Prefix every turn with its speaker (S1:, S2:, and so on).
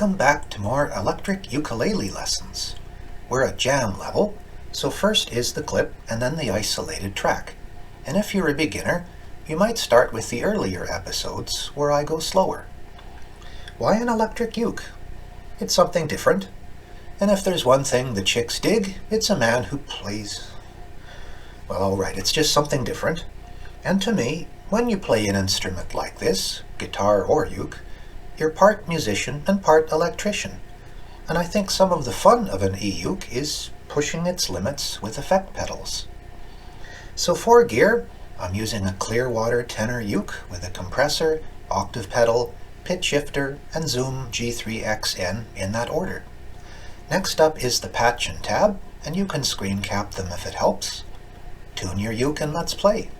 S1: Welcome back to more electric ukulele lessons. We're at jam level, so first is the clip and then the isolated track. And if you're a beginner, you might start with the earlier episodes where I go slower. Why an electric uke? It's something different. And if there's one thing the chicks dig, it's a man who plays. Well, alright, it's just something different. And to me, when you play an instrument like this, guitar or uke, you're part musician and part electrician. And I think some of the fun of an e-uke is pushing its limits with effect pedals. So for gear, I'm using a Clearwater tenor uke with a compressor, octave pedal, pitch shifter, and Zoom G3XN in that order. Next up is the patch and tab, and you can screen cap them if it helps. Tune your uke and let's play.